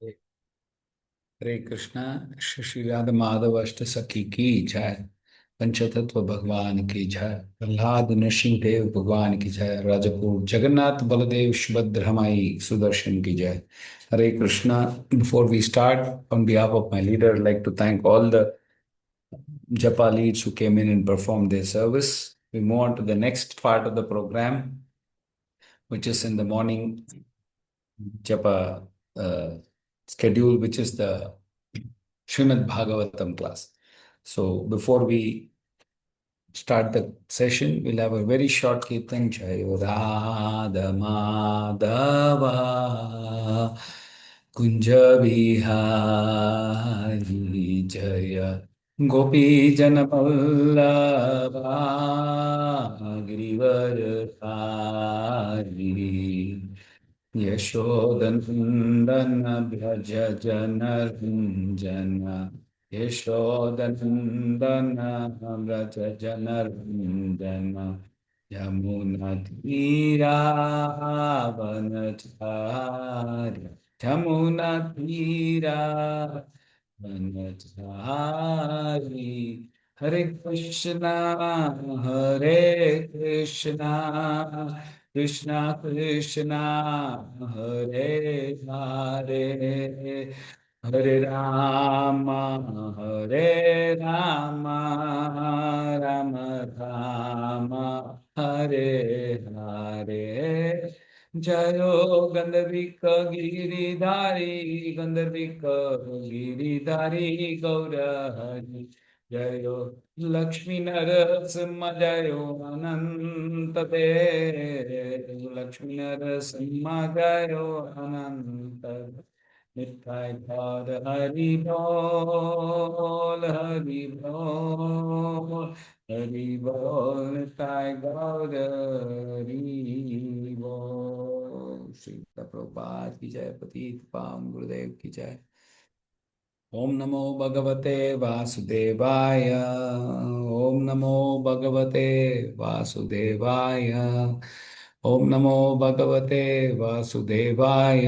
हरे कृष्णा। श्री राधा माधव अष्ट सखी की जय। पंचतत्व भगवान की जय। प्रहलाद नृसिंहदेव भगवान की जय। राजपूत जगन्नाथ बलदेव सुभद्रा माई सुदर्शन की जय। हरे Krishna. Before we start, on behalf of my leader, I'd like to thank all the Japa leads who came in and performed their service. We move on to the next part of the program, which is in the morning Japa schedule, which is the Srimad Bhagavatam class. So before we start the session, we'll have a very short kirtan. Jai Radha Madhava Kunja Vihari Jaya Gopi Janapallava Girivaradhari Yashodanandana Bhaja Janarunjana Yashodanandana Bhaja Janarunjana Yamunatira Vanacharya Yamunatira Vanachari Hare Krishna Hare Krishna Krishna Krishna Hare Hare Hare Rama Hare Rama Rama Rama Hare Hare Jayo Gandharvika Giridhari Gaurahari Jayo Lakshmi Narasimha Jayo Ananta Dev Lakshmi Narasimha Jayo Ananta Nittai Gaur Hari Bol Hari Bol Hari Bol Nittai Gaur Hari Bol Sri Prabhupada की जय। पतित पावन गुरुदेव की जय। ओम नमो भगवते वासुदेवाय। ओम नमो भगवते वासुदेवाय। ओम नमो भगवते वासुदेवाय।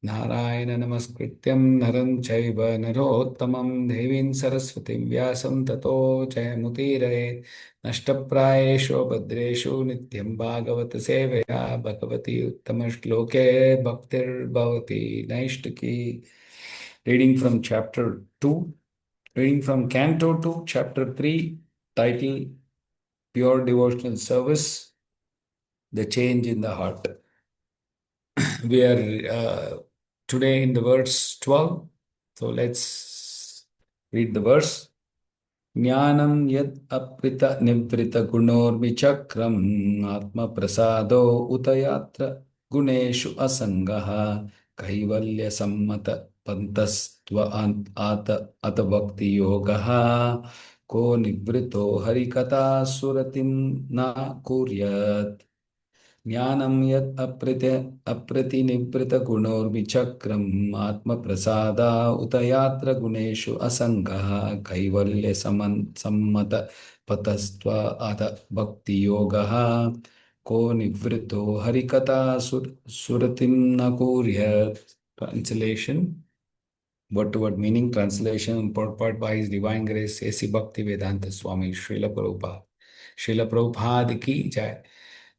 नारायण नमस्कृत्यं नरं चैव नरोत्तमं देवीं सरस्वतीं व्यासं ततो जयमुदीरये। नष्टप्रायेषु भद्रेषु नित्यं भागवत सेवया Bhagwati उत्तमश्लोके भक्तिर्भवति नैष्टिकी। Reading from chapter 2, reading from Canto 2, chapter 3, title Pure Devotional Service, the Change in the Heart. We are today in the verse 12. So let's read the verse. Jnanam yad aprita nivrita gunor vichakram atma prasado utayatra guneshu asangaha kaivalya sammata pantastva ata bhakti yogaha ko nivrito harikata suratim na kuryat. ज्ञानं यत् अप्रतिनिवृतगुणोर्विचक्रम् आत्मप्रसादा उत यात्र गुणेषु असङ्गः कैवल्यसम्मतपतस्त्वअथ भक्तियोगः को निवृत्तो हरिकथा सुरतिं न कुर्यात्. Translation, word to word meaning. Translation purport by His Divine Grace A.C. Bhakti Vedanta Swami Srila Prabhupada. Srila Prabhupada ki jai.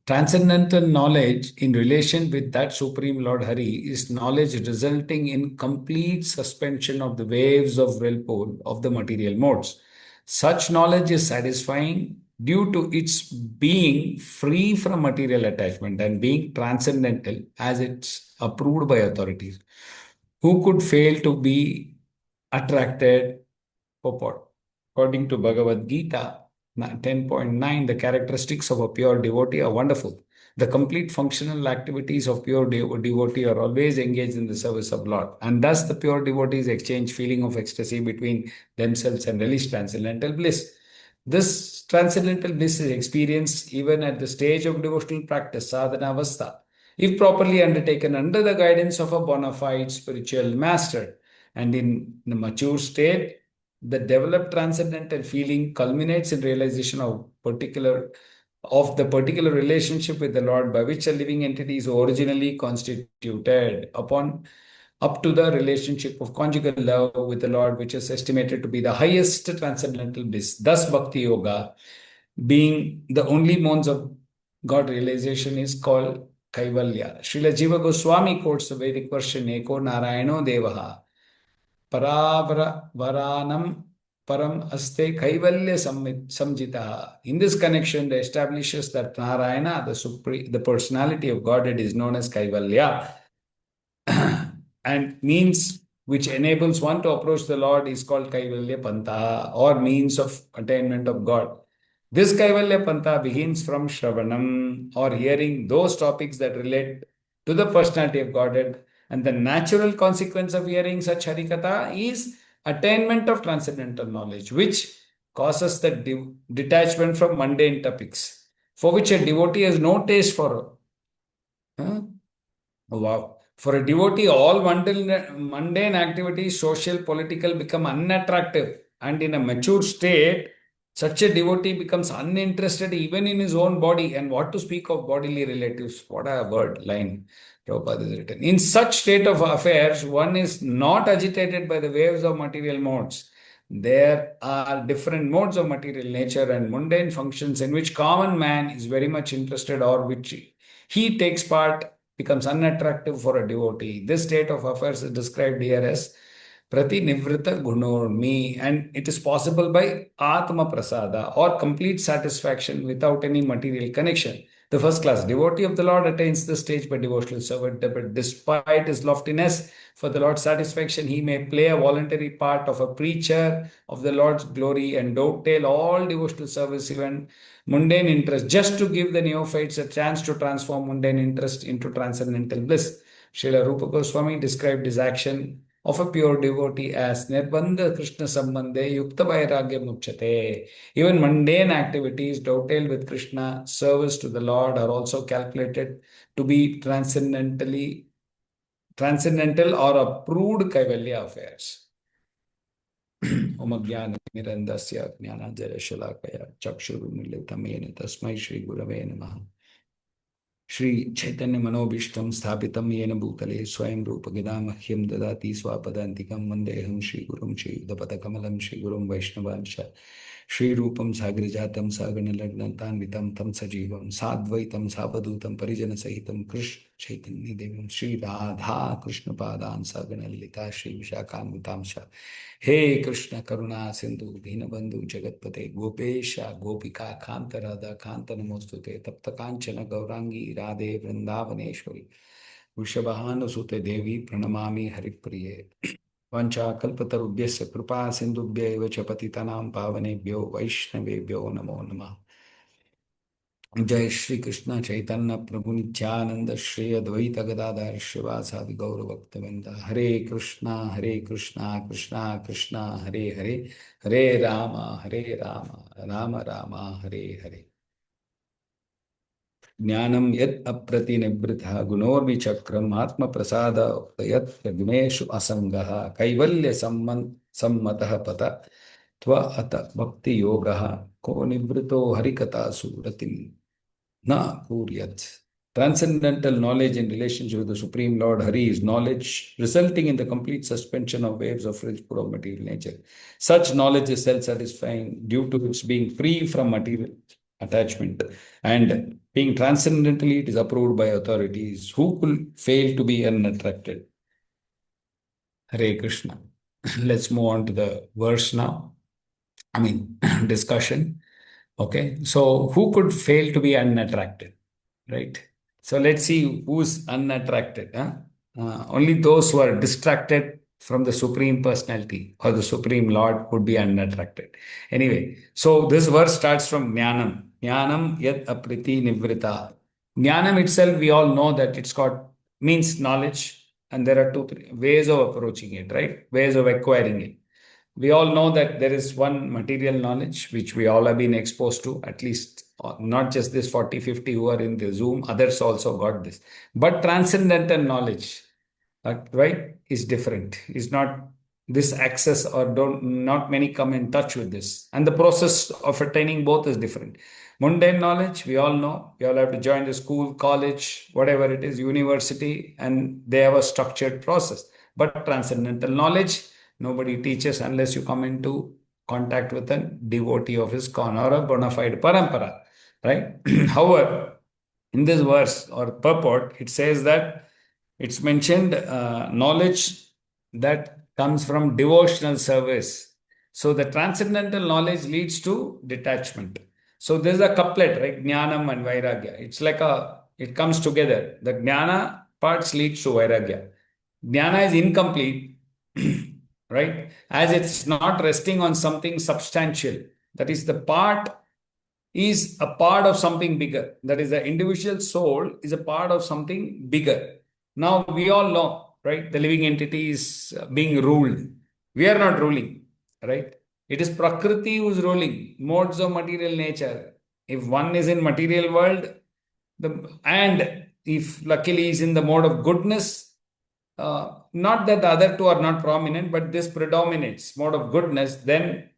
Transcendental knowledge in relation with that Supreme Lord Hari is knowledge resulting in complete suspension of the waves of whirlpool of the material modes. Such knowledge is satisfying due to its being free from material attachment and being transcendental as it's approved by authorities. Who could fail to be attracted? Purport. According to Bhagavad Gita 10.9, the characteristics of a pure devotee are wonderful. The complete functional activities of pure devotee are always engaged in the service of Lord. And thus the pure devotees exchange feeling of ecstasy between themselves and relish transcendental bliss. This transcendental bliss is experienced even at the stage of devotional practice, sadhana avastha, if properly undertaken under the guidance of a bona fide spiritual master. And in the mature state, the developed transcendental feeling culminates in realization of the particular relationship with the Lord by which a living entity is originally constituted. Upon up to the relationship of conjugal love with the Lord, which is estimated to be the highest transcendental bliss. Thus, Bhakti Yoga, being the only means of God realization, is called Kaivalya. Srila Jiva Goswami quotes the Vedic version, Eko Narayano Devaha, Varanam Param Aste Kaivalya Samjita. In this connection, they establishes that Narayana, the personality of Godhead, is known as Kaivalya, and means which enables one to approach the Lord is called Kaivalya Pantha, or means of attainment of God. This Kaivalya Pantha begins from Shravanam, or hearing those topics that relate to the personality of Godhead, and the natural consequence of hearing such Harikatha is attainment of transcendental knowledge, which causes the detachment from mundane topics, for which a devotee has no taste for. Huh? Wow. For a devotee, all mundane activities, social, political, become unattractive. And in a mature state, such a devotee becomes uninterested even in his own body. And what to speak of bodily relatives? What a word line Prabhupada has written. In such state of affairs, one is not agitated by the waves of material modes. There are different modes of material nature and mundane functions in which common man is very much interested, or which he takes part, becomes unattractive for a devotee. This state of affairs is described here as Pratinivrita Gunormi, and it is possible by Atma Prasada, or complete satisfaction without any material connection. The first class devotee of the Lord attains this stage by devotional service, but despite his loftiness, for the Lord's satisfaction, he may play a voluntary part of a preacher of the Lord's glory and dovetail all devotional service, even mundane interest, just to give the neophytes a chance to transform mundane interest into transcendental bliss. Srila Rupa Goswami described his action of a pure devotee as Nirbandha Krishna Sambandhe Yukta Vairagya Muchyate. Even mundane activities dovetailed with Krishna service to the Lord are also calculated to be transcendental or approved Kaivalya affairs. Om Jnanatimirandasya Jnananjana Shalakaya Chakshurumilitam Yena Tasmai Shri Gurave Namaha. Shri Chaitanya Manobishtam Sthapitam Yena Bhutale Swayam Rupa Gidamahyam Dadati Swapadantikam Vandeham Shri Gurum Shri Udapata Shri Gurum Vaishnavansha Shri Rupam Sagrijatam Saganalagnantanvitam Tam Sajivam Sadvaitam Savadutam Parijana Sahitam Krish Chaitanya Devam Shri Radha Krishna Padan Saganalita Shri Vishakanvitamsha He Krishna Karuna Sindhu Dinabandhu Jagatpate Gopesha Gopika Kanta Radha Kanta Namostute Tapta Kanchana Gaurangi Radhe Vrindavaneshwari Vrishabhanusute Devi Pranamami Haripriye Vancha Kalpatarubhyasya Kripa Sindhubhya Eva Patitanam Pavanebhyo Vaishnavebhyo Namo Namah. Jai Shri Krishna Chaitanya Prabhu Nityananda Shri Advaita Gadadhar Shivasadi Gaura Bhaktavinda Hare Krishna Krishna Krishna Hare Hare Hare Rama Rama Rama Hare Hare. Jnanam yat apratinivrita gunorvichakram atma prasada yat yagneshu asangaha kaivalya sammatah pata tva ata bhakti yogaha ko nivrito harikata suratim na kuryat. Transcendental knowledge in relationship with the Supreme Lord Hari is knowledge resulting in the complete suspension of waves of principle of material nature. Such knowledge is self-satisfying due to its being free from material attachment, and being transcendentally, it is approved by authorities. Who could fail to be unattracted? Hare Krishna. Let's move on to the verse now. Discussion. Okay, so who could fail to be unattracted? Right. So let's see who's unattracted. Huh? Only those who are distracted from the Supreme Personality or the Supreme Lord would be unattracted. Anyway, so this verse starts from Jnanam. Jnanam yat apriti nivrita. Jnanam itself, we all know that it's got, means knowledge, and there are three ways of approaching it, right? Ways of acquiring it. We all know that there is one material knowledge which we all have been exposed to, at least not just this 40, 50 who are in the Zoom, others also got this. But transcendental knowledge, right, is different. Is not this access, or not many come in touch with this. And the process of attaining both is different. Mundane knowledge, we all know, we all have to join the school, college, whatever it is, university, and they have a structured process. But transcendental knowledge, nobody teaches unless you come into contact with a devotee of ISKCON or a bona fide parampara, right? However, in this verse or purport, it says that it's mentioned knowledge that comes from devotional service. So the transcendental knowledge leads to detachment. So there's a couplet, right? Jnanam and Vairagya. It's like it comes together. The Jnana parts leads to Vairagya. Jnana is incomplete, right? As it's not resting on something substantial. That is, the part is a part of something bigger. That is, the individual soul is a part of something bigger. Now, we all know, right? The living entity is being ruled. We are not ruling, right? It is Prakriti who is ruling, modes of material nature. If one is in material world, and if luckily is in the mode of goodness, not that the other two are not prominent, but this predominates mode of goodness, then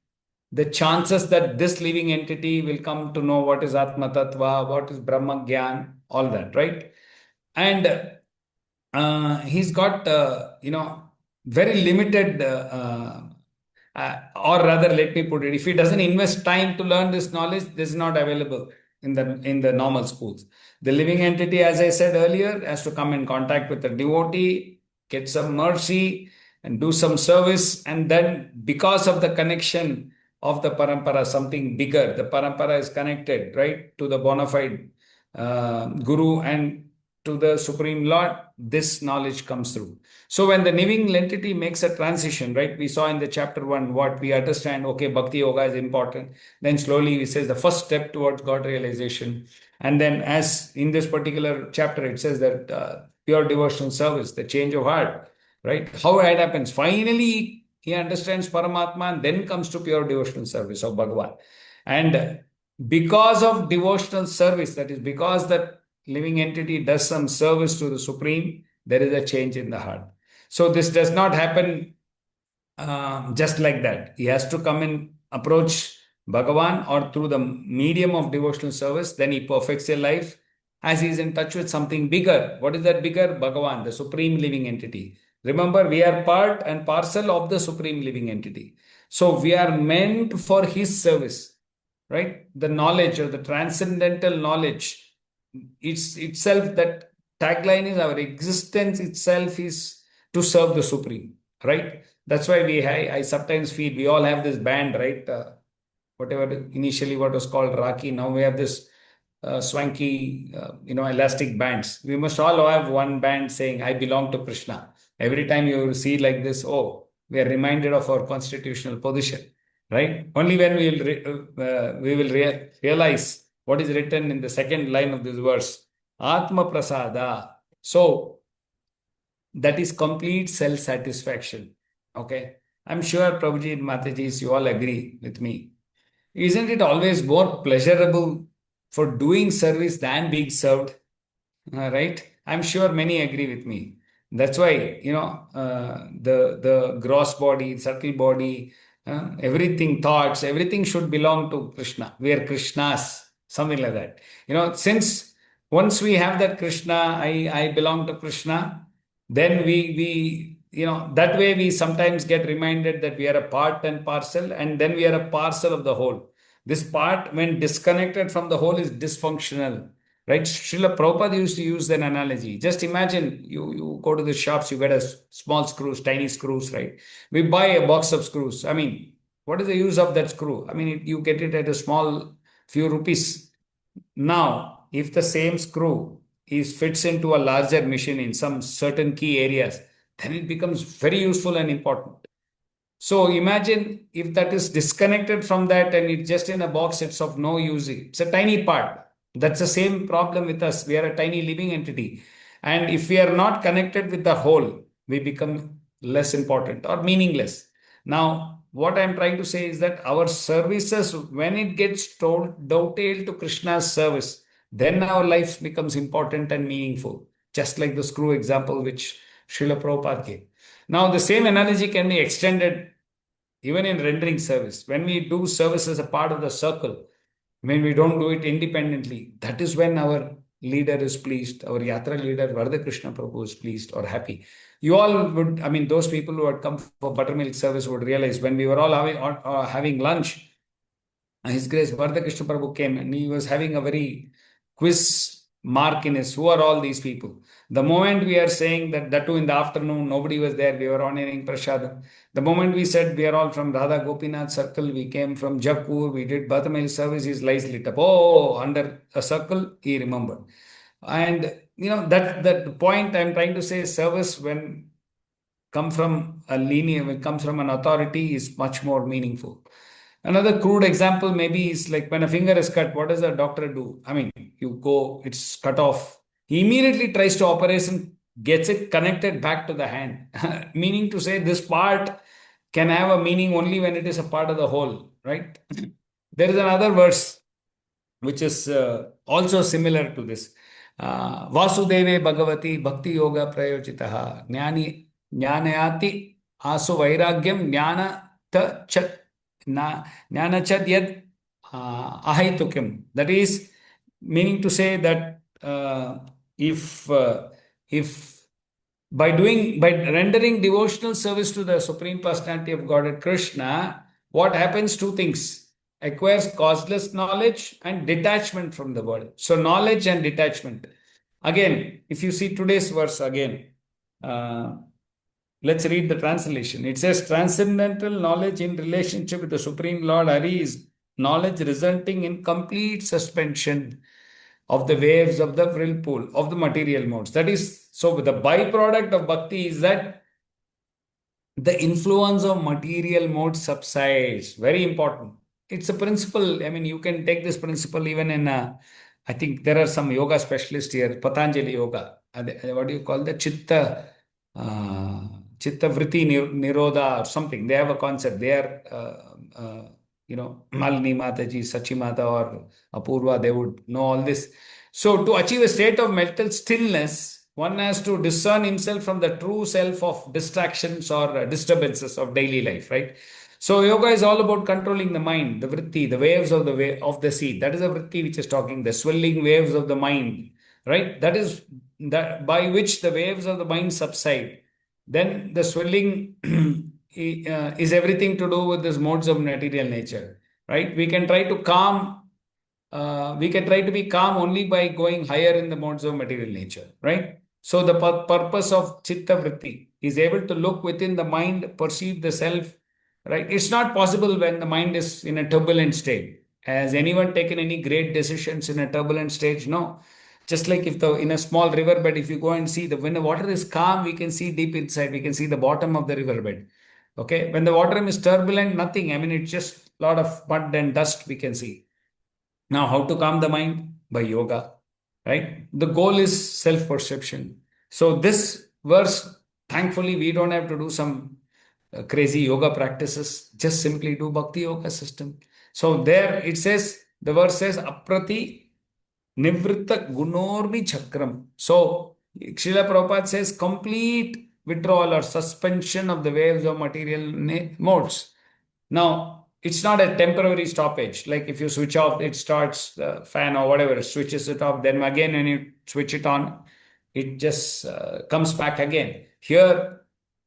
the chances that this living entity will come to know what is Atma Tattva, what is Brahma Gyan, all that, right? And he's got, very limited, or rather, let me put it, if he doesn't invest time to learn this knowledge, this is not available in the normal schools. The living entity, as I said earlier, has to come in contact with the devotee, get some mercy, and do some service. And then, because of the connection of the parampara, something bigger, the parampara is connected, right, to the bona fide guru and to the Supreme Lord, this knowledge comes through. So when the living entity makes a transition, right, we saw in the chapter 1 what we understand, okay, Bhakti Yoga is important. Then slowly we says the first step towards God realization. And then as in this particular chapter, it says that pure devotional service, the change of heart, right? How it happens. Finally, he understands Paramatma and then comes to pure devotional service of Bhagavan. And because of devotional service, that is because that living entity does some service to the Supreme, there is a change in the heart. So this does not happen just like that. He has to come and approach Bhagavan or through the medium of devotional service, then he perfects a life as he is in touch with something bigger. What is that bigger? Bhagavan, the Supreme Living Entity. Remember, we are part and parcel of the Supreme Living Entity. So we are meant for his service, right? The knowledge or the transcendental knowledge, it's itself, that tagline is our existence itself is to serve the Supreme, right? That's why I sometimes feel we all have this band, right? Whatever initially what was called Raki, now we have this swanky, elastic bands. We must all have one band saying, I belong to Krishna. Every time you see like this, oh, we are reminded of our constitutional position, right? Only when we will realize what is written in the second line of this verse, Atma Prasada. So that is complete self-satisfaction. Okay. I'm sure Prabhuji and Mataji, you all agree with me. Isn't it always more pleasurable for doing service than being served? Right? I'm sure many agree with me. That's why, the gross body, subtle body, everything, thoughts, everything should belong to Krishna. We are Krishnas, something like that. Since once we have that Krishna, I belong to Krishna, then that way we sometimes get reminded that we are a part and parcel, and then we are a parcel of the whole. This part, when disconnected from the whole, is dysfunctional. Right? Srila Prabhupada used to use an analogy. Just imagine you go to the shops, you get a small screws, tiny screws, right? We buy a box of screws. I mean, what is the use of that screw? I mean, you get it at a small few rupees. Now, if the same screw fits into a larger machine in some certain key areas, then it becomes very useful and important. So imagine if that is disconnected from that and it's just in a box, it's of no use. It's a tiny part. That's the same problem with us. We are a tiny living entity. And if we are not connected with the whole, we become less important or meaningless. Now, what I'm trying to say is that our services, when it gets dovetailed to Krishna's service, then our life becomes important and meaningful. Just like the screw example which Srila Prabhupada gave. Now, the same analogy can be extended even in rendering service. When we do service as a part of the circle, when we don't do it independently, that is when our leader is pleased, our Yatra leader, Varadaraj Krishna Prabhu, is pleased or happy. You all would, I mean, those people who had come for buttermilk service would realize when we were all having lunch, His Grace Varadaraj Prabhu came and he was having a very quiz mark in his, who are all these people? The moment we are saying that too in the afternoon, nobody was there, we were honoring Prashad. The moment we said we are all from Radha Gopinath circle, we came from Jaipur, we did Bhatamail service, his lights lit up. Oh, under a circle, he remembered. And that point I'm trying to say, service when come from a linear, when it comes from an authority, is much more meaningful. Another crude example maybe is like when a finger is cut, what does a doctor do? I mean, you go, it's cut off. He immediately tries to operation, gets it connected back to the hand. Meaning to say, this part can have a meaning only when it is a part of the whole, right? There is another verse which is also similar to this. Vasudeve Bhagavati Bhakti Yoga Prayojitaha Jnanayati Asu Vairagyam Jnanachad Yad Ahaitukim. That is, meaning to say that if by rendering devotional service to the Supreme Personality of Godhead Krishna, what happens? Two things: acquires causeless knowledge and detachment from the world. So knowledge and detachment. Again, if you see today's verse again, uh, let's read the translation. It says, transcendental knowledge in relationship with the Supreme Lord Hari is knowledge resulting in complete suspension of the waves of the whirlpool of the material modes. That is, so the byproduct of bhakti is that the influence of material mode subsides. Very important. It's a principle. I mean, you can take this principle even in I think there are some yoga specialists here, Patanjali Yoga. What do you call that? Uh, Chitta Vritti Nirodha or something. They have a concept. They are, Malini Mataji, Sachi Mata or Apurva, they would know all this. So to achieve a state of mental stillness, one has to discern himself from the true self of distractions or disturbances of daily life, right? So yoga is all about controlling the mind, the vritti, the waves of the sea. That is a vritti which is talking, the swelling waves of the mind, right? That is that by which the waves of the mind subside. Then the swelling is everything to do with these modes of material nature, right? We can try to be calm only by going higher in the modes of material nature, right? So the purpose of chitta vritti is able to look within the mind, perceive the self, right? It's not possible when the mind is in a turbulent state. Has anyone taken any great decisions in a turbulent stage? No. Just like if in a small riverbed, if you go and see when the water is calm, we can see deep inside, we can see the bottom of the riverbed. Okay. When the water is turbulent, nothing. I mean, it's just a lot of mud and dust we can see. Now, how to calm the mind? By yoga, right? The goal is self perception. So, this verse, thankfully, we don't have to do some crazy yoga practices, just simply do bhakti yoga system. So, there it says, the verse says, Aprati Nivritta Gunormi Chakram. So, Srila Prabhupada says, complete withdrawal or suspension of the waves of material modes. Now, it's not a temporary stoppage. Like if you switch off, it starts the fan or whatever, switches it off. Then again, when you switch it on, it just comes back again. Here,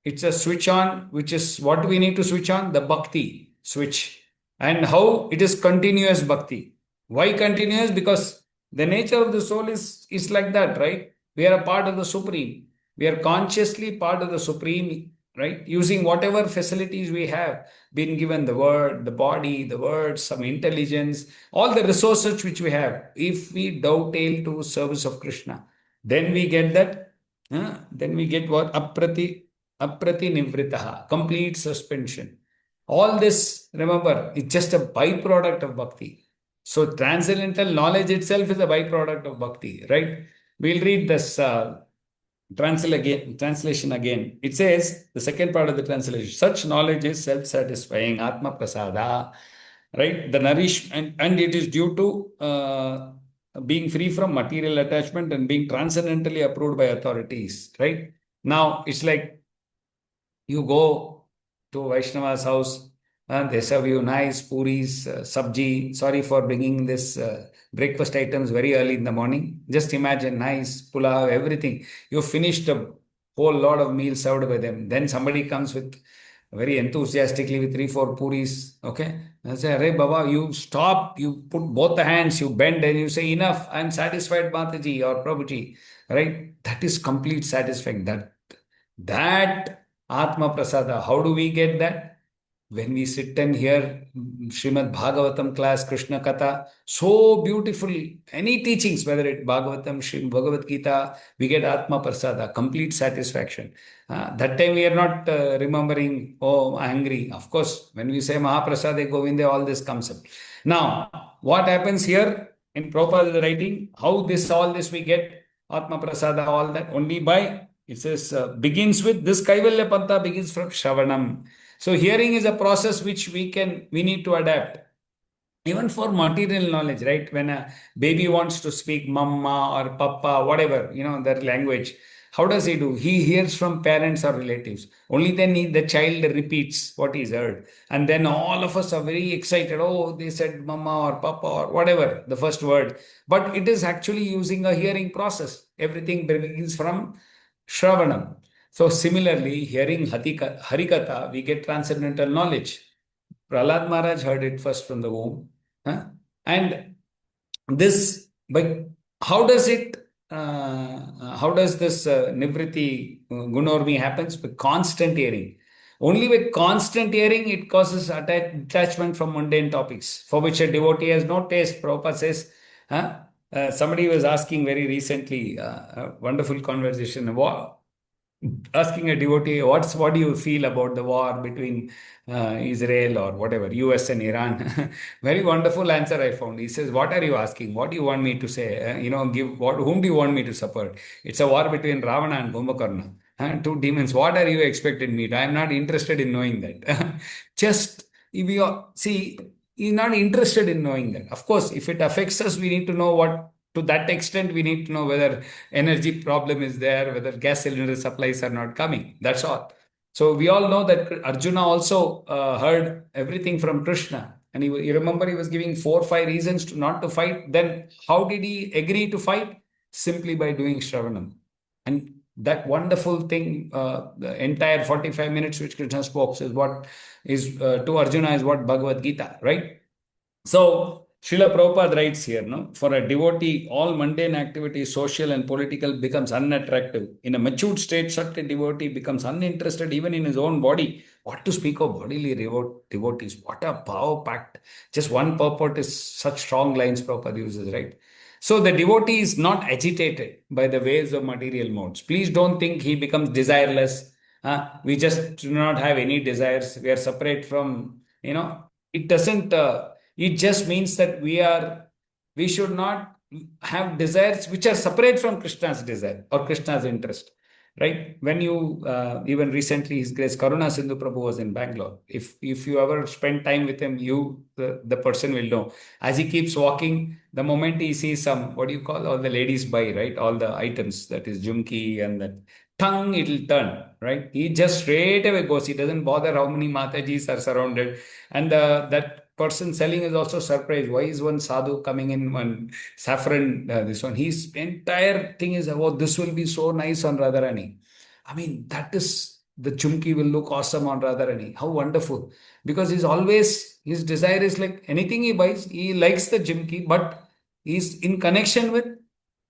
it's a switch on, which is what we need to switch on? The bhakti switch. And how it is continuous bhakti. Why continuous? Because the nature of the soul is like that, right? We are a part of the Supreme. We are consciously part of the Supreme, right? Using whatever facilities we have, been given the word, the body, the words, some intelligence, all the resources which we have. If we dovetail to service of Krishna, then we get that. Then we get what? Aprati Nivritaha, complete suspension. All this, remember, is just a byproduct of bhakti. So transcendental knowledge itself is a byproduct of bhakti, right? We'll read this translation again. It says, the second part of the translation, such knowledge is self-satisfying, Atma Prasada, right? The nourishment, and it is due to being free from material attachment and being transcendentally approved by authorities, right? Now, it's like you go to Vaishnava's house and they serve you nice puris, sabji. Sorry for bringing this breakfast items very early in the morning. Just imagine nice pulao, everything. You finished whole lot of meals served by them. Then somebody comes with very enthusiastically with 3, 4 puris. Okay. I say, Arey Baba, you stop, you put both the hands, you bend and you say, enough, I'm satisfied, Mataji or Prabhuji. Right? That is complete satisfaction. That Atma Prasada. How do we get that? When we sit and hear Srimad Bhagavatam class, Krishna Katha, so beautiful. Any teachings, whether it Bhagavatam, Srimad Bhagavad Gita, we get Atma Prasada, complete satisfaction. That time we are not remembering, oh, angry. Of course, when we say Mahaprasade Govinde, all this comes up. Now, what happens here in Prabhupada's writing? How all this we get Atma Prasada, all that only by, it says, begins with this Kaivalya Pantha begins from Shravanam. So hearing is a process which we need to adapt. Even for material knowledge, right? When a baby wants to speak mama or papa, whatever, their language, how does he do? He hears from parents or relatives. Only then the child repeats what he's heard. And then all of us are very excited. Oh, they said mama or papa or whatever, the first word. But it is actually using a hearing process. Everything begins from Shravanam. So similarly, hearing Harikatha, we get transcendental knowledge. Prahlad Maharaj heard it first from the womb. Huh? And this, but how does how does this Nivriti Gunormi happens? With constant hearing. Only with constant hearing, it causes attachment from mundane topics, for which a devotee has no taste. Prabhupada says, huh? Somebody was asking very recently, a wonderful conversation, asking a devotee, what do you feel about the war between Israel or whatever, US and Iran? Very wonderful answer I found. He says, what are you asking? What do you want me to say? Whom do you want me to support? It's a war between Ravana and Kumbhakarna. Two demons. What are you expecting me to? I'm not interested in knowing that. Just, if you see, he's not interested in knowing that. Of course, if it affects us, we need to know what, to that extent, we need to know whether energy problem is there, whether gas cylinder supplies are not coming. That's all. So we all know that Arjuna also heard everything from Krishna. And you remember he was giving 4, 5 reasons not to fight. Then how did he agree to fight? Simply by doing Shravanam. And that wonderful thing, the entire 45 minutes which Krishna spoke is what is to Arjuna is what Bhagavad Gita, right? So, Srila Prabhupada writes here, no, for a devotee, all mundane activities, social and political, becomes unattractive. In a matured state, such a devotee becomes uninterested even in his own body. What to speak of bodily devotees? What a power packed. Just one purport is such strong lines Prabhupada uses, right? So the devotee is not agitated by the waves of material modes. Please don't think he becomes desireless. We just do not have any desires. We are separate from, it doesn't. It just means that we should not have desires which are separate from Krishna's desire or Krishna's interest. Right? When you, even recently, His Grace Karuna Sindhu Prabhu was in Bangalore. If you ever spend time with him, the person will know. As he keeps walking, the moment he sees some, what do you call, all the ladies buy, right? All the items, that is jumki and that tongue, it'll turn, right? He just straight away goes. He doesn't bother how many Matajis are surrounded. And that person selling is also surprised. Why is one sadhu coming in, one saffron, this one? His entire thing is, oh, this will be so nice on Radharani. I mean, that is, the chumki will look awesome on Radharani. How wonderful. Because his desire is like anything he buys, he likes the chumki, but he's in connection with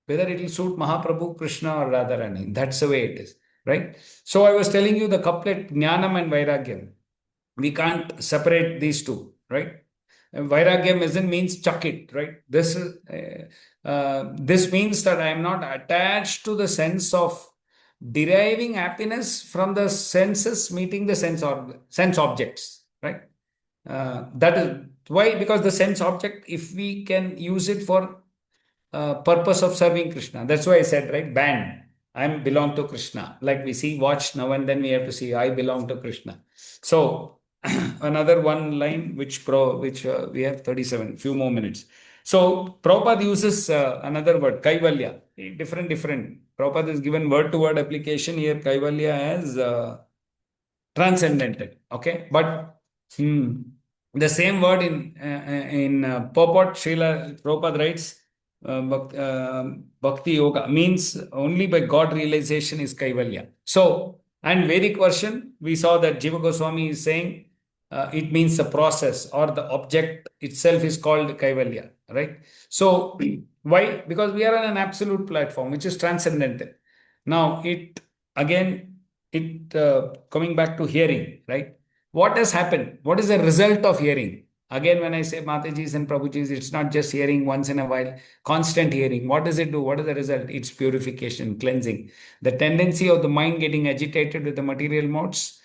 whether it will suit Mahaprabhu, Krishna or Radharani. That's the way it is, right? So I was telling you the couplet Jnanam and Vairagyam. We can't separate these two, right? Vairagyam isn't means chuck it, right? This means that I am not attached to the sense of deriving happiness from the senses meeting the sense objects, right? That is why, because the sense object, if we can use it for purpose of serving Krishna. That's why I said, right, band. I belong to Krishna. Like we see watch now and then we have to see I belong to Krishna. So another one line which we have 37, few more minutes. So Prabhupada uses another word, Kaivalya. Different. Prabhupada is given word-to-word application here. Kaivalya as transcendental. Okay, but the same word in purport, Srila Prabhupada writes, Bhakti Yoga means only by God realization is Kaivalya. So, and Vedic version, we saw that Jiva Goswami is saying it means the process or the object itself is called Kaivalya, right? So, why? Because we are on an absolute platform which is transcendental. Now, coming back to hearing, right? What has happened? What is the result of hearing? Again, when I say Mataji's and Prabhuji's, it's not just hearing once in a while, constant hearing. What does it do? What is the result? It's purification, cleansing. The tendency of the mind getting agitated with the material modes,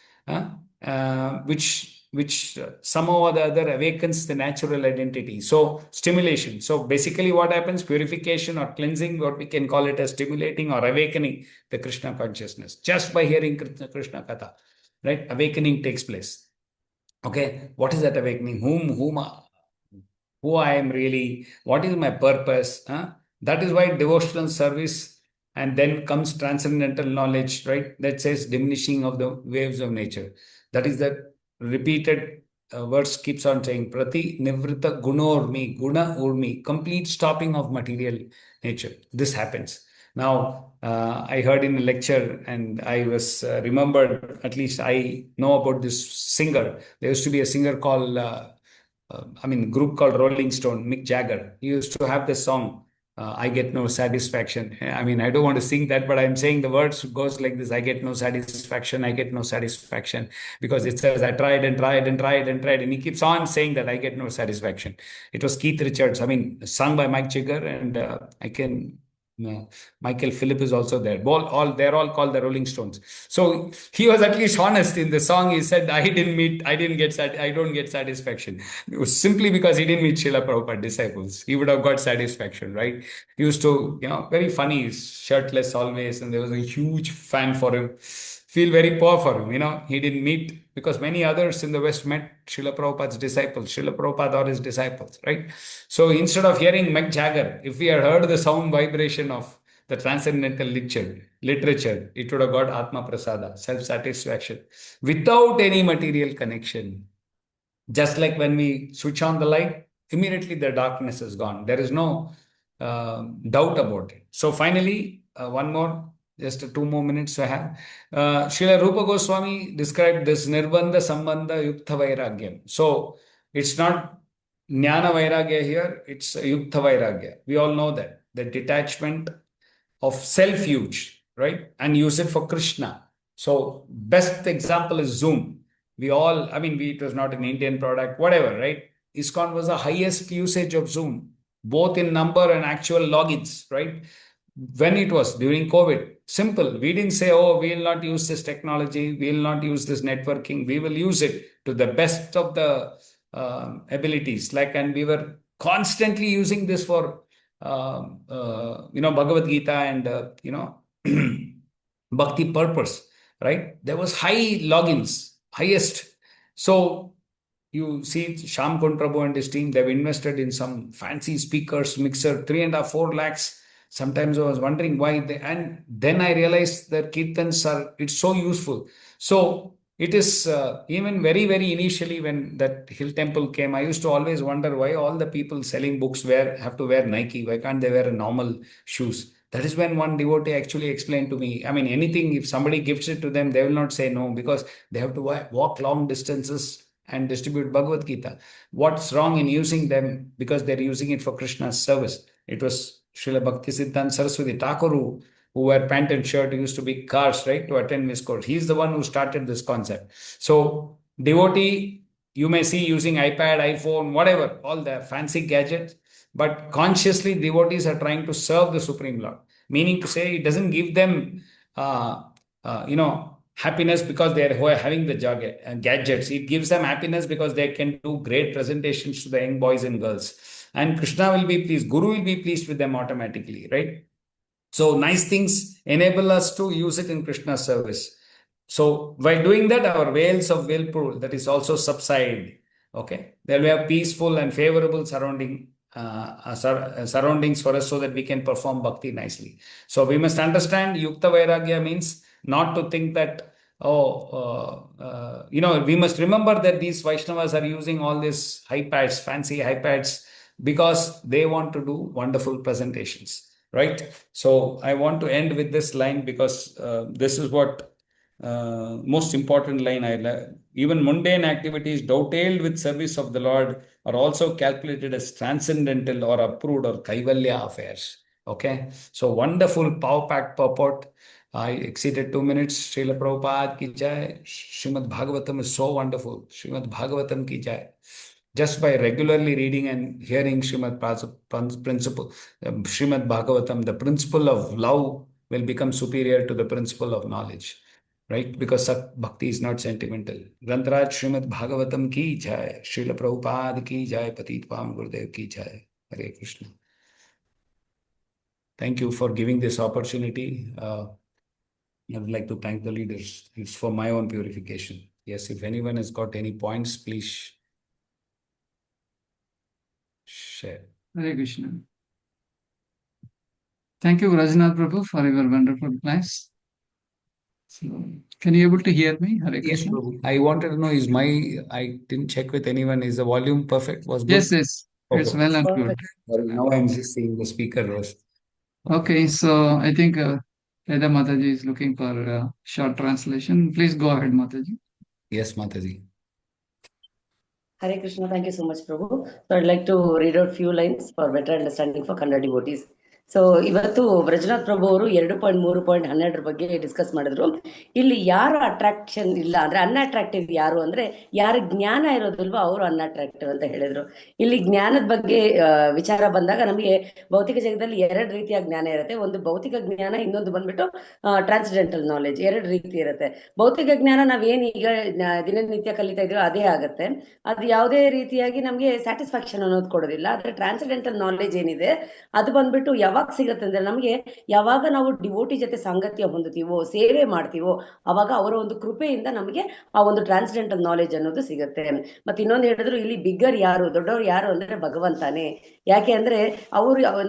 which somehow or the other awakens the natural identity. So, stimulation. So, basically, what happens? Purification or cleansing, what we can call it as stimulating or awakening the Krishna consciousness just by hearing Krishna Katha, right? Awakening takes place. Okay, what is that awakening? Who I am really, what is my purpose? Huh? That is why devotional service and then comes transcendental knowledge, right? That says diminishing of the waves of nature. That is that repeated verse keeps on saying, Prati Nivrita Gunormi, Guna Urmi, complete stopping of material nature. This happens. Now, I heard in a lecture and I was remembered, at least I know about this singer. There used to be a singer called group called Rolling Stone, Mick Jagger. He used to have this song, I Get No Satisfaction. I mean, I don't want to sing that, but I'm saying the words goes like this: I get no satisfaction, I get no satisfaction. Because it says, I tried and tried and tried and tried. And he keeps on saying that I get no satisfaction. It was Keith Richards, sung by Mike Jagger, and I can. Michael Phillip is also there. They're all called the Rolling Stones. So he was at least honest in the song. He said, I don't get satisfaction. It was simply because he didn't meet Srila Prabhupada disciples. He would have got satisfaction, right? He used to, very funny, shirtless always, and there was a huge fan for him. Feel very poor for him, he didn't meet, because many others in the West met Srila Prabhupada's disciples, Srila Prabhupada or his disciples, right? So instead of hearing Mick Jagger, if we had heard the sound vibration of the transcendental literature, it would have got Atma Prasada, self-satisfaction, without any material connection. Just like when we switch on the light, immediately the darkness is gone. There is no doubt about it. So finally, one more, just 2 more minutes I have. Srila Rupa Goswami described this Nirbandha Sambandha Yukta Vairagyam. So it's not Jnana Vairagya here, it's Yukta Vairagya. We all know that. The detachment of self-use, right? And use it for Krishna. So best example is Zoom. It was not an Indian product, whatever, right? ISKCON was the highest usage of Zoom, both in number and actual logins, right? When it was during COVID, simple. We didn't say, oh, we will not use this technology, we will not use this networking, we will use it to the best of the abilities. And we were constantly using this for Bhagavad Gita and Bhakti purpose, right? There was high logins, highest. So you see Sham Kund Prabhu and his team, they've invested in some fancy speakers, mixer, 3.5, 4 lakhs. Sometimes I was wondering why and then I realized that kirtans it's so useful. So it is even very, very initially when that Hill Temple came, I used to always wonder why all the people selling books have to wear Nike. Why can't they wear normal shoes? That is when one devotee actually explained to me, anything, if somebody gifts it to them, they will not say no, because they have to walk long distances and distribute Bhagavad Gita. What's wrong in using them? Because they're using it for Krishna's service. It was Srila Bhakti Siddhanta Saraswati Thakur who wear pant and shirt, used to be cars, right, to attend this course. He's the one who started this concept. So devotee, you may see using iPad, iPhone, whatever, all the fancy gadgets, but consciously devotees are trying to serve the Supreme Lord. Meaning to say, it doesn't give them, happiness because they are having the gadgets. It gives them happiness because they can do great presentations to the young boys and girls. And Krishna will be pleased, Guru will be pleased with them automatically, right? So nice things enable us to use it in Krishna's service. So by doing that, our veils of willful, that is also subside. Okay, there will have peaceful and favorable surroundings for us so that we can perform bhakti nicely. So we must understand Yukta Vairagya means not to think that, we must remember that these Vaishnavas are using all these iPads, fancy iPads, because they want to do wonderful presentations, right? So I want to end with this line because this is what most important line even mundane activities dovetailed with service of the Lord are also calculated as transcendental or approved or kaivalya affairs. Okay, so wonderful power packed purport. I exceeded 2 minutes. Srila Prabhupada ki jai. Srimad Bhagavatam is so wonderful. Srimad Bhagavatam ki jai. Just by regularly reading and hearing Srimad Bhagavatam, the principle of love will become superior to the principle of knowledge, right? Because bhakti is not sentimental. Grantaraj Srimad Bhagavatam ki jai. Srila Prabhupada ki jai. Patit Pam Gurudev ki jai. Hare Krishna. Thank you for giving this opportunity. I would like to thank the leaders. It's for my own purification. Yes, if anyone has got any points, please share. Hare Krishna. Thank you, Vrajanath Prabhu, for your wonderful class. So, can you able to hear me? Hare Yes, Krishna. Prabhu. I wanted to know, I didn't check with anyone, is the volume perfect? Was good? Yes, yes. It's Okay. well and good. Sorry, now I'm just seeing the speaker was. Okay, so I think Veda Mataji is looking for a short translation. Please go ahead, Mataji. Yes, Mataji. Hare Krishna, thank you so much, Prabhu. So I'd like to read out few lines for better understanding for Kannada devotees. So ಇವತ್ತು ವ್ರಜನಾಥ್ ಪ್ರಭು ಅವರು 2.3.12 ಬಗ್ಗೆ discuss ಮಾಡಿದ್ರು. ಇಲ್ಲಿ ಯಾರು attraction ಇಲ್ಲ ಅಂದ್ರೆ ಅನ್ಅಟ್ರಾಕ್ಟಿವ್ ಯಾರು ಅಂದ್ರೆ ಯಾರು ಜ್ಞಾನ ಇರೋದಿಲ್ವೋ ಅವರು ಅನ್ಅಟ್ರಾಕ್ಟಿವ್ ಅಂತ ಹೇಳಿದ್ರು. ಇಲ್ಲಿ ಜ್ಞಾನದ ಬಗ್ಗೆ ವಿಚಾರ ಬಂದಾಗ ನಮಗೆ ಭೌತಿಕ ಜಗದಲ್ಲಿ 2 ರೀತಿಯ ಜ್ಞಾನ ಇರುತ್ತೆ. ಒಂದು ಭೌತಿಕ ಜ್ಞಾನ, ಇನ್ನೊಂದು ಬಂದ್ಬಿಟ್ಟು ಟ್ರಾನ್ಸ್ಡೆಂಟಲ್ ನಾಲೆಜ್. 2 ರೀತಿ ಇರುತ್ತೆ. ಭೌತಿಕ ಜ್ಞಾನ ನಾವೇನು ಈಗ ದಿನನಿತ್ಯ ಕಲಿತಾ ಇದೀವೋ ಅದೇ ಆಗುತ್ತೆ. ಅದು ಯಾವುದೇ ರೀತಿಯಾಗಿ ನಮಗೆ ಸ್ಯಾಟಿಸ್ಫ್ಯಾಕ್ಷನ್ ಅನ್ನೋದು ಕೊಡೋದಿಲ್ಲ. ಆದ್ರೆ ಟ್ರಾನ್ಸ್ಡೆಂಟಲ್ ನಾಲೆಜ್ ಏನಿದೆ ಅದು ಬಂದ್ಬಿಟ್ಟು ಯಾವಾಗ ಸಿಗುತ್ತೆ ಅಂದ್ರೆ ನಮಗೆ ಯಾವಾಗ ನಾವು ಡಿವೋಟಿ ಜೊತೆ ಸಾಂಗತ್ಯ ಹೊಂದುತ್ತೀವೋ, ಸೇವೆ ಮಾಡ್ತೀವೋ, ಅವಾಗ ಅವರ ಒಂದು ಕೃಪೆಯಿಂದ ನಮಗೆ ಆ ಒಂದು ಟ್ರಾನ್ಸ್ಡೆಂಟಲ್ ನಾಲೆಜ್ ಅನ್ನೋದು ಸಿಗುತ್ತೆ. ಮತ್ತೆ ಇನ್ನೊಂದು ಹೇಳಿದ್ರು, ಇಲ್ಲಿ ಬಿಗ್ಗರ್ ಯಾರು, ದೊಡ್ಡವರು ಯಾರು ಅಂದ್ರೆ ಭಗವಂತನೇ. ಯಾಕೆ ಅಂದ್ರೆ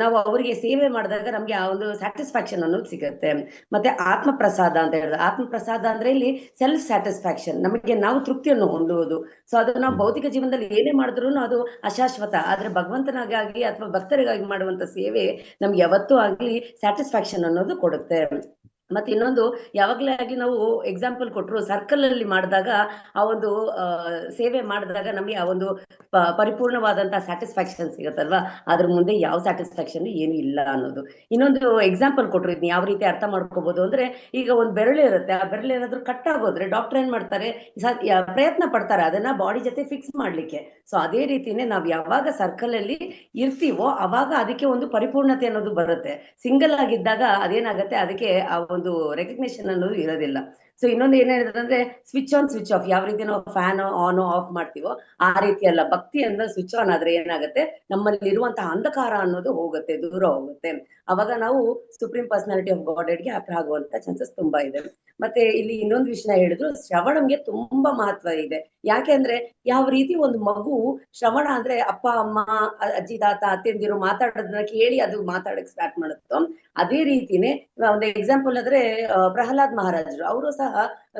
ನಾವು ಅವರಿಗೆ ಸೇವೆ ಮಾಡಿದಾಗ ನಮ್ಗೆ ಆ ಒಂದು ಸ್ಯಾಟಿಸ್ಫ್ಯಾಕ್ಷನ್ ಅನ್ನೋದು ಸಿಗುತ್ತೆ. ಮತ್ತೆ ಆತ್ಮ ಪ್ರಸಾದ ಅಂತ ಹೇಳಿದ್ರೆ, ಆತ್ಮ ಪ್ರಸಾದ ಅಂದ್ರೆ ಇಲ್ಲಿ ಸೆಲ್ಫ್ ಸ್ಯಾಟಿಸ್ಫ್ಯಾಕ್ಷನ್, ನಮಗೆ ನಾವು ತೃಪ್ತಿಯನ್ನು ಹೊಂದುವುದು. ಸೊ ಅದು ನಾವು ಭೌತಿಕ ಜೀವನದಲ್ಲಿ ಏನೇ ಮಾಡಿದ್ರು ಅದು ಅಶಾಶ್ವತ. ಆದ್ರೆ ಭಗವಂತನಿಗಾಗಿ ಅಥವಾ ಭಕ್ತರಿಗಾಗಿ ಮಾಡುವಂತ ಸೇವೆ ನಮ್ಗೆ ಯಾವತ್ತೂ ಆಗ್ಲಿ ಸ್ಯಾಟಿಸ್ಫ್ಯಾಕ್ಷನ್ ಅನ್ನೋದು ಕೊಡುತ್ತೆ. ಮತ್ತೆ ಇನ್ನೊಂದು, ಯಾವಾಗಲೇ ಆಗ್ಲಿ ನಾವು ಎಕ್ಸಾಂಪಲ್ ಕೊಟ್ಟರು, ಸರ್ಕಲ್ ಅಲ್ಲಿ ಮಾಡಿದಾಗ ಆ ಒಂದು ಸೇವೆ ಮಾಡಿದಾಗ ನಮಗೆ ಆ ಒಂದು ಪರಿಪೂರ್ಣವಾದಂತಹ ಸ್ಯಾಟಿಸ್ಫ್ಯಾಕ್ಷನ್ ಸಿಗುತ್ತಲ್ವಾ, ಅದ್ರ ಮುಂದೆ ಯಾವ ಸ್ಯಾಟಿಸ್ಫ್ಯಾಕ್ಷನ್ ಏನು ಇಲ್ಲ ಅನ್ನೋದು. ಇನ್ನೊಂದು ಎಕ್ಸಾಂಪಲ್ ಕೊಟ್ಟರು, ಇದನ್ನ ಯಾವ ರೀತಿ ಅರ್ಥ ಮಾಡ್ಕೋಬಹುದು ಅಂದ್ರೆ, ಈಗ ಒಂದು ಬೆರಳು ಇರುತ್ತೆ, ಆ ಬೆರಳು ಏನಾದ್ರು ಕಟ್ ಆಗೋದ್ರೆ ಡಾಕ್ಟರ್ ಏನ್ ಮಾಡ್ತಾರೆ, ಪ್ರಯತ್ನ ಪಡ್ತಾರೆ ಅದನ್ನ ಬಾಡಿ ಜೊತೆ ಫಿಕ್ಸ್ ಮಾಡ್ಲಿಕ್ಕೆ. ಸೊ ಅದೇ ರೀತಿನೇ ನಾವ್ ಯಾವಾಗ ಸರ್ಕಲ್ ಅಲ್ಲಿ ಇರ್ತೀವೋ ಅವಾಗ ಅದಕ್ಕೆ ಒಂದು ಪರಿಪೂರ್ಣತೆ ಅನ್ನೋದು ಬರುತ್ತೆ. ಸಿಂಗಲ್ ಆಗಿದ್ದಾಗ ಅದೇನಾಗತ್ತೆ, ಅದಕ್ಕೆ ಆ ಒಂದು ರೆಕಗ್ನಿಷನ್ ಅನ್ನೋದು ಇರೋದಿಲ್ಲ. ಸೊ ಇನ್ನೊಂದು ಏನ್ ಹೇಳಿದ್ರೆ ಅಂದ್ರೆ, ಸ್ವಿಚ್ ಆನ್ ಸ್ವಿಚ್ ಆಫ್. ಯಾವ ರೀತಿ ನಾವು ಫ್ಯಾನ್ ಆನ್ ಆಫ್ ಮಾಡ್ತೀವೋ ಆ ರೀತಿ ಅಲ್ಲ, ಭಕ್ತಿ ಅಂದ್ರೆ ಸ್ವಿಚ್ ಆನ್ ಆದ್ರೆ ಏನಾಗುತ್ತೆ, ನಮ್ಮಲ್ಲಿ ಇರುವಂತಹ ಅಂಧಕಾರ ಅನ್ನೋದು ಹೋಗುತ್ತೆ, ದೂರ ಹೋಗುತ್ತೆ. ಅವಾಗ ನಾವು ಸುಪ್ರೀಂ ಪರ್ಸನಾಲಿಟಿ ಆಫ್ ಗಾಡೆಡ್ಗೆ ಹತ್ರ ಆಗುವಂತ ಚಾನ್ಸಸ್ ತುಂಬಾ ಇದೆ. ಮತ್ತೆ ಇಲ್ಲಿ ಇನ್ನೊಂದು ವಿಷಯ ಹೇಳಿದ್ರು, ಶ್ರವಣಂಗೆ ತುಂಬಾ ಮಹತ್ವ ಇದೆ. ಯಾಕೆ ಅಂದ್ರೆ, ಯಾವ ರೀತಿ ಒಂದು ಮಗು ಶ್ರವಣ ಅಂದ್ರೆ ಅಪ್ಪ ಅಮ್ಮ ಅಜ್ಜಿ ತಾತ ಅತ್ತೆಂದಿರು ಮಾತಾಡೋದನ್ನ ಕೇಳಿ ಅದು ಮಾತಾಡಕ್ ಸ್ಟಾರ್ಟ್ ಮಾಡುತ್ತೋ, ಅದೇ ರೀತಿನೇ ಒಂದು ಎಕ್ಸಾಂಪಲ್ ಆದ್ರೆ ಪ್ರಹ್ಲಾದ್ ಮಹಾರಾಜರು, ಅವರು ಸಹ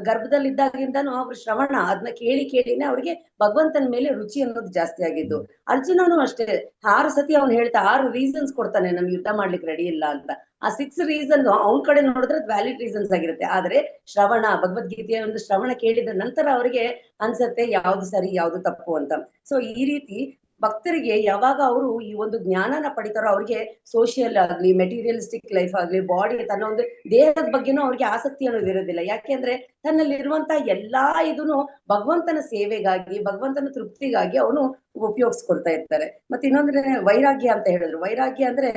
ಗರ್ಭದಲ್ಲಿದ್ದಾಗಿಂದನೂ ಅವ್ರು ಶ್ರವಣ ಅದನ್ನ ಕೇಳಿ ಕೇಳಿನೇ ಅವ್ರಿಗೆ ಭಗವಂತನ ಮೇಲೆ ರುಚಿ ಅನ್ನೋದು ಜಾಸ್ತಿ ಆಗಿದ್ದು. ಅರ್ಜುನನು ಅಷ್ಟೇ 6 ಸತಿ ಅವ್ನು ಹೇಳ್ತಾ 6 ರೀಸನ್ಸ್ ಕೊಡ್ತಾನೆ ನಮ್ಗೆ ಯುದ್ಧ ಮಾಡ್ಲಿಕ್ಕೆ ರೆಡಿ ಇಲ್ಲ ಅಂತ. ಆ 6 ರೀಸನ್ ಅವ್ನ ಕಡೆ ನೋಡಿದ್ರೆ ವ್ಯಾಲಿಡ್ ರೀಸನ್ಸ್ ಆಗಿರುತ್ತೆ. ಆದ್ರೆ ಶ್ರವಣ, ಭಗವದ್ಗೀತೆಯ ಒಂದು ಶ್ರವಣ ಕೇಳಿದ ನಂತರ ಅವರಿಗೆ ಅನ್ಸತ್ತೆ ಯಾವ್ದು ಸರಿ ಯಾವ್ದು ತಪ್ಪು ಅಂತ. ಸೊ ಈ ರೀತಿ ಭಕ್ತರಿಗೆ ಯಾವಾಗ ಅವರು ಈ ಒಂದು ಜ್ಞಾನನ ಪಡಿತಾರೋ ಅವ್ರಿಗೆ ಸೋಷಿಯಲ್ ಆಗ್ಲಿ, ಮೆಟೀರಿಯಲಿಸ್ಟಿಕ್ ಲೈಫ್ ಆಗ್ಲಿ, ಬಾಡಿ ತನ್ನ ಒಂದು ದೇಹದ ಬಗ್ಗೆನೂ ಅವ್ರಿಗೆ ಆಸಕ್ತಿ ಅನ್ನೋದು ಇರೋದಿಲ್ಲ. ಯಾಕೆಂದ್ರೆ ತನ್ನಲ್ಲಿರುವಂತಹ ಎಲ್ಲಾ ಇದನ್ನು ಭಗವಂತನ ಸೇವೆಗಾಗಿ, ಭಗವಂತನ ತೃಪ್ತಿಗಾಗಿ ಅವನು ಉಪಯೋಗಿಸ್ಕೊಳ್ತಾ ಇರ್ತಾರೆ. ಮತ್ತೆ ಇನ್ನೊಂದ್ರೆ ವೈರಾಗ್ಯ ಅಂತ ಹೇಳಿದ್ರು. ವೈರಾಗ್ಯ ಅಂದ್ರೆ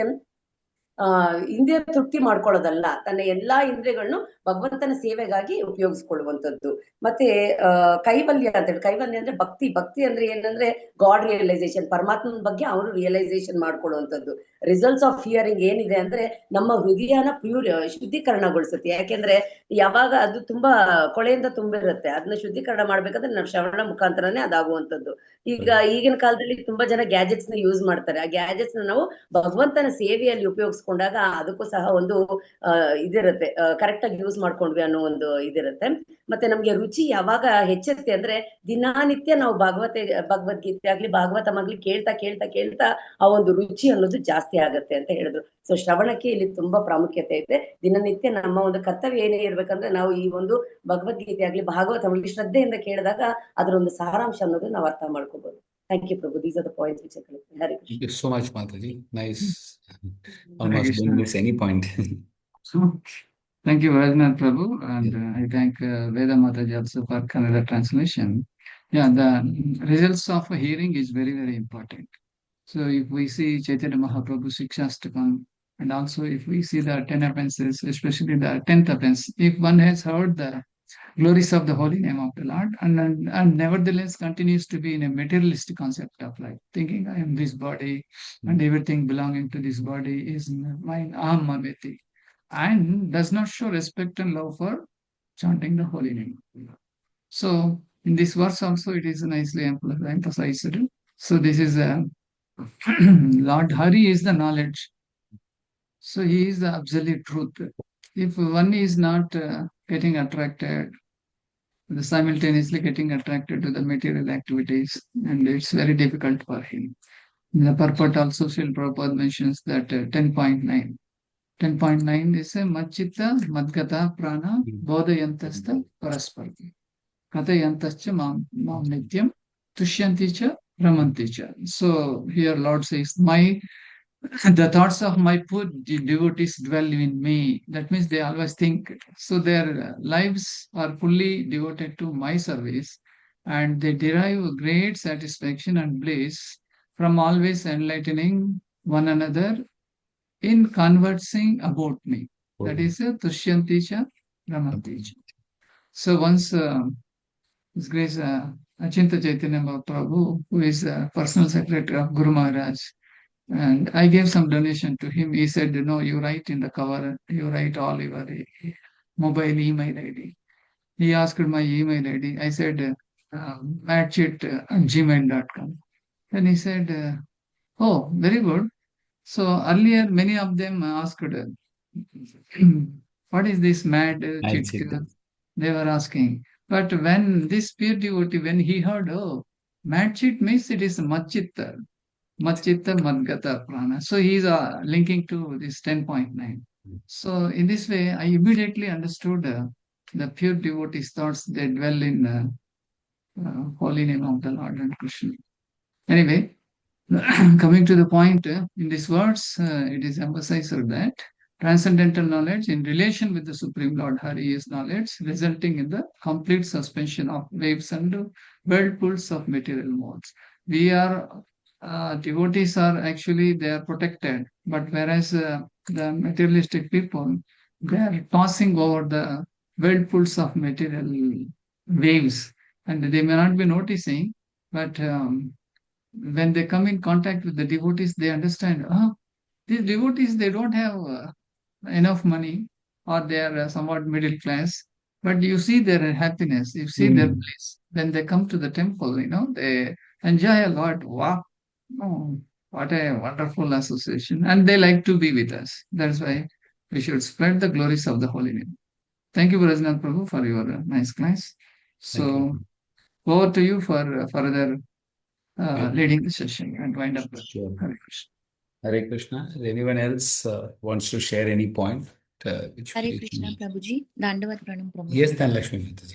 ಇಂದ್ರಿಯ ತೃಪ್ತಿ ಮಾಡ್ಕೊಳ್ಳೋದಲ್ಲ, ತನ್ನ ಎಲ್ಲಾ ಇಂದ್ರಿಯಗಳನ್ನು ಭಗವಂತನ ಸೇವೆಗಾಗಿ ಉಪಯೋಗಿಸ್ಕೊಳ್ಳುವಂಥದ್ದು. ಮತ್ತೆ ಕೈವಲ್ಯ ಅಂತ ಹೇಳಿ, ಕೈವಲ್ಯ ಅಂದ್ರೆ ಭಕ್ತಿ. ಭಕ್ತಿ ಅಂದ್ರೆ ಏನಂದ್ರೆ ಗಾಡ್ ರಿಯಲೈಸೇಷನ್, ಪರಮಾತ್ಮನ ಬಗ್ಗೆ ಅವರು ರಿಯಲೈಸೇಷನ್ ಮಾಡ್ಕೊಳ್ಳುವಂಥದ್ದು. ರಿಸಲ್ಟ್ಸ್ ಆಫ್ ಹಿಯರಿಂಗ್ ಏನಿದೆ ಅಂದ್ರೆ ನಮ್ಮ ಹೃದಯನ ಶುದ್ಧೀಕರಣಗೊಳಿಸುತ್ತೆ. ಯಾಕೆಂದ್ರೆ ಯಾವಾಗ ಅದು ತುಂಬಾ ಕೊಳೆಯಿಂದ ತುಂಬಿರುತ್ತೆ, ಅದನ್ನ ಶುದ್ಧೀಕರಣ ಮಾಡ್ಬೇಕಂದ್ರೆ ನಾವು ಶ್ರವಣ ಮುಖಾಂತರನೇ ಅದಾಗುವಂಥದ್ದು. ಈಗಿನ ಕಾಲದಲ್ಲಿ ತುಂಬಾ ಜನ ಗ್ಯಾಜೆಟ್ಸ್ ನ ಯೂಸ್ ಮಾಡ್ತಾರೆ. ಆ ಗ್ಯಾಜೆಟ್ಸ್ ನಾವು ಭಗವಂತನ ಸೇವೆಯಲ್ಲಿ ಉಪಯೋಗಿಸ್ಕೊಂಡು ಉಪಯೋಗಿಸ್ಕೊಂಡಾಗ ಅದಕ್ಕೂ ಸಹ ಒಂದು ಇದಿರುತ್ತೆ, ಕರೆಕ್ಟ್ ಆಗಿ ಯೂಸ್ ಮಾಡ್ಕೊಂಡ್ವಿ ಅನ್ನೋ ಒಂದು ಇದಿರುತ್ತೆ. ಮತ್ತೆ ನಮ್ಗೆ ರುಚಿ ಯಾವಾಗ ಹೆಚ್ಚುತ್ತೆ ಅಂದ್ರೆ ದಿನಾನಿತ್ಯ ನಾವು ಭಗವದ್ಗೀತೆ ಆಗ್ಲಿ ಭಾಗವತಂ ಆಗ್ಲಿ ಕೇಳ್ತಾ ಕೇಳ್ತಾ ಕೇಳ್ತಾ ಆ ಒಂದು ರುಚಿ ಅನ್ನೋದು ಜಾಸ್ತಿ ಆಗುತ್ತೆ ಅಂತ ಹೇಳಿದ್ರು. ಸೊ ಶ್ರವಣಕ್ಕೆ ಇಲ್ಲಿ ತುಂಬಾ ಪ್ರಾಮುಖ್ಯತೆ ಇದೆ. ದಿನನಿತ್ಯ ನಮ್ಮ ಒಂದು ಕರ್ತವ್ಯ ಏನೇ ಇರ್ಬೇಕಂದ್ರೆ ನಾವು ಈ ಒಂದು ಭಗವದ್ಗೀತೆ ಆಗ್ಲಿ ಭಾಗವತಂ ಆಗ್ಲಿ ಶ್ರದ್ಧೆಯಿಂದ ಕೇಳಿದಾಗ ಅದರ ಒಂದು ಸಾರಾಂಶ ಅನ್ನೋದು ನಾವು ಅರ್ಥ ಮಾಡ್ಕೋಬಹುದು. Thank you, Prabhu. These are the points which I collected. Hare Krishna. Thank you so much, Mataji. Nice. Hare Almost Krishna. didn't miss any point. So, thank you, Vrajanath Prabhu, and I thank Veda Mataji also for Kannada translation. Yeah, the results of hearing is very, very important. So if we see Chaitanya Mahaprabhu Shikshastakam, and also if we see the 10 offenses, especially the 10th offense, if one has heard the glories of the holy name of the Lord, and nevertheless continues to be in a materialistic concept of life, thinking I am this body and everything belonging to this body is mine, aham mameti, and does not show respect and love for chanting the holy name. So in this verse also it is nicely emphasized. So this is Lord Hari is the knowledge. So he is the absolute truth. If one is not getting attracted, simultaneously getting attracted to the material activities, and it's very difficult for him. In the purport also, Srila Prabhupada mentions that 10.9. 10.9 is a Machita Madgata Prana Bodhayantasta Parasparti. Katayantascha Mam Nityam Tushyanticha Ramanticha. So here Lord says, the thoughts of my poor devotees dwell in me. That means they always think. So their lives are fully devoted to my service, and they derive great satisfaction and bliss from always enlightening one another in conversing about me. That is Tushyanticha Ramanticha. So once His Grace Achinta Chaitanya Mahaprabhu, who is personal secretary of Guru Maharaj, and I gave some donation to him. He said, no, you write in the cover, you write all your mobile email ID. He asked my email ID. I said, matchit@gmail.com. Then he said, oh, very good. So earlier, many of them asked, what is this mad chit? They were asking. But when this pure devotee, when he heard, oh, mad chit means it is Machitta. Machitta Madgata Prana. So he is linking to this 10.9. So in this way, I immediately understood the pure devotee's thoughts. They dwell in holy name of the Lord and Krishna. Anyway, coming to the point, in these words, it is emphasized that transcendental knowledge in relation with the Supreme Lord Hari is knowledge resulting in the complete suspension of waves and whirlpools of material modes. We are devotees are actually they are protected, but whereas the materialistic people, they are tossing over the whirlpools of material waves, and they may not be noticing, but when they come in contact with the devotees, they understand, these devotees, they don't have enough money, or they are somewhat middle class, but you see their happiness, you see their bliss. When they come to the temple, they enjoy a lot. Wow, what a wonderful association. And they like to be with us. That's why we should spread the glories of the holy name. Thank you, Vrajanath Prabhu, for your nice class. So, over to you for further leading the session and wind up. Sure. Hare Krishna. Hare Krishna. Anyone else wants to share any point? Hare Krishna, Prabhuji. Dandavat Pranam, Prabhuji. Yes, Dhanlakshmi Mataji.